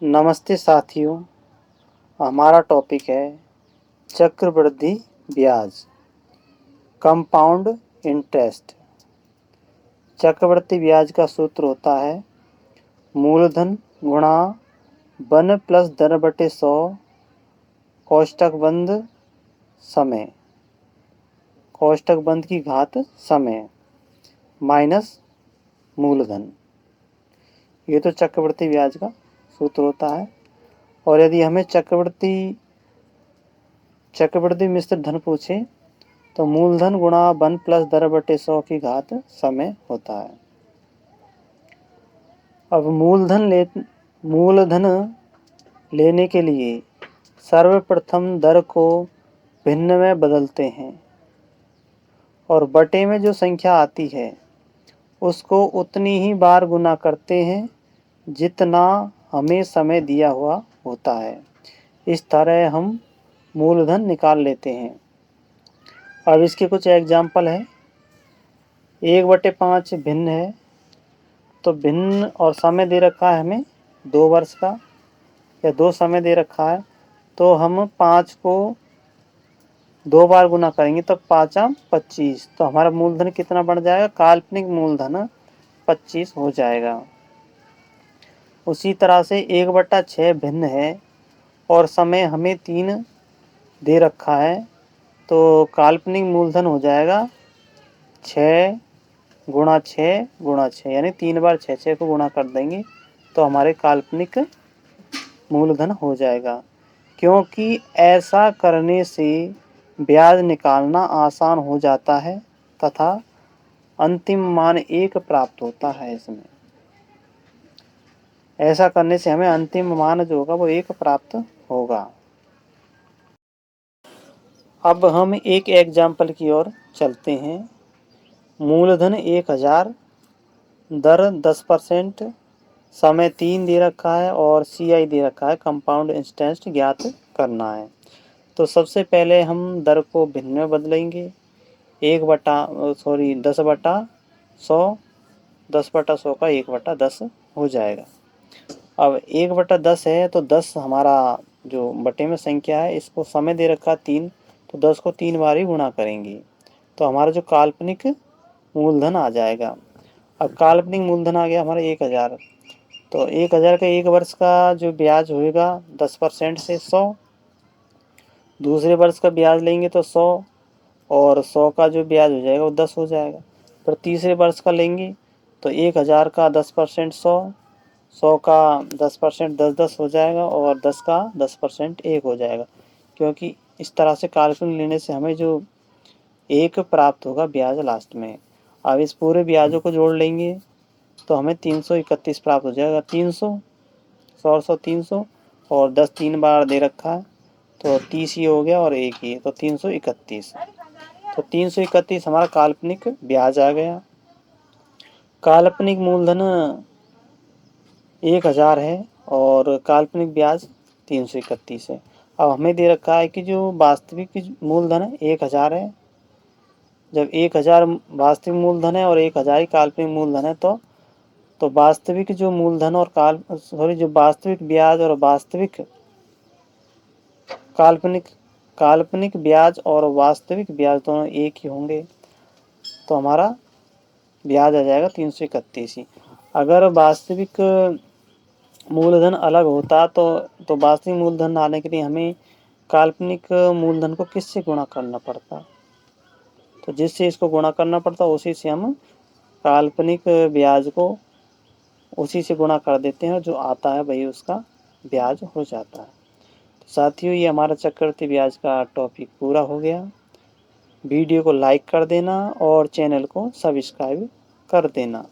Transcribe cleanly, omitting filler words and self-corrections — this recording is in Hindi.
नमस्ते साथियों। हमारा टॉपिक है चक्रवृद्धि ब्याज, कंपाउंड इंटरेस्ट। चक्रवृद्धि ब्याज का सूत्र होता है मूलधन गुणा 1 प्लस दर बटे 100 कोष्टक बंद समय, कोष्टक बंद की घात समय माइनस मूलधन। ये तो चक्रवृद्धि ब्याज का सूत्र होता है। और यदि हमें चक्रवृद्धि मिश्र धन पूछे तो मूलधन गुणा 1 प्लस दर बटे 100 की घात समय होता है। अब मूलधन लेने के लिए सर्वप्रथम दर को भिन्न में बदलते हैं और बटे में जो संख्या आती है उसको उतनी ही बार गुना करते हैं जितना हमें समय दिया हुआ होता है। इस तरह हम मूलधन निकाल लेते हैं। अब इसके कुछ एग्जाम्पल है। 1/5 भिन्न है, तो भिन्न और समय दे रखा है हमें 2 वर्ष का या 2 समय दे रखा है, तो हम 5 को 2 बार गुना करेंगे तो 5 25, तो हमारा मूलधन कितना बढ़ जाएगा? काल्पनिक मूलधन 25 हो जाएगा। उसी तरह से 1/6 भिन्न है और समय हमें 3 दे रखा है, तो काल्पनिक मूलधन हो जाएगा 6 गुणा 6 गुणा 6, यानी 3 बार 6 को गुणा कर देंगे तो हमारे काल्पनिक मूलधन हो जाएगा। क्योंकि ऐसा करने से ब्याज निकालना आसान हो जाता है तथा अंतिम मान 1 प्राप्त होता है। इसमें ऐसा करने से हमें अंतिम मान जो होगा वो 1 प्राप्त होगा। अब हम एक एग्जाम्पल की ओर चलते हैं। मूलधन 1000, दर 10%, समय 3 दे रखा है और CI दे रखा है, कंपाउंड इंटरेस्ट ज्ञात करना है। तो सबसे पहले हम दर को भिन्न में बदलेंगे। 10/100, 10/100 का 1/10 हो जाएगा। अब 1/10 है तो 10 हमारा जो बटे में संख्या है, इसको समय दे रखा 3, तो 10 को 3 बार ही गुणा करेंगे तो हमारा जो काल्पनिक मूलधन आ जाएगा। अब काल्पनिक मूलधन आ गया हमारा 1000, तो 1000 का 1 वर्ष का जो ब्याज होएगा 10% से 100, दूसरे वर्ष का ब्याज लेंगे तो 100 और 100 का जो ब्याज हो जाएगा वो 10 हो जाएगा। फिर तीसरे वर्ष का लेंगे तो 1000 का 10% 100, 100 का 10% 10 हो जाएगा और 10 का 10% 1 हो जाएगा। क्योंकि इस तरह से काल्पनिक लेने से हमें जो 1 प्राप्त होगा ब्याज लास्ट में। अब इस पूरे ब्याजों को जोड़ लेंगे तो हमें 331 प्राप्त हो जाएगा। 300, 100 300 और 10 3 बार दे रखा है तो 30 ही हो गया और 1 ही, तो 331। तो 331 हमारा काल्पनिक ब्याज आ गया। काल्पनिक मूलधन 1000 है और काल्पनिक ब्याज 331 है। अब हमें दे रखा है कि जो वास्तविक मूलधन है 1000 है। जब 1000 वास्तविक मूलधन है और 1000 ही काल्पनिक मूलधन है तो वास्तविक जो मूलधन और जो वास्तविक ब्याज और वास्तविक काल्पनिक ब्याज और वास्तविक ब्याज दोनों एक ही होंगे, तो हमारा ब्याज आ जाएगा 331 ही। अगर वास्तविक मूलधन अलग होता तो वास्तविक मूलधन आने के लिए हमें काल्पनिक मूलधन को किससे गुणा करना पड़ता? तो जिससे इसको गुणा करना पड़ता उसी से हम काल्पनिक ब्याज को उसी से गुणा कर देते हैं, जो आता है वही उसका ब्याज हो जाता है। तो साथियों, ये हमारा चक्रवृद्धि ब्याज का टॉपिक पूरा हो गया। वीडियो को लाइक कर देना और चैनल को सब्सक्राइब कर देना।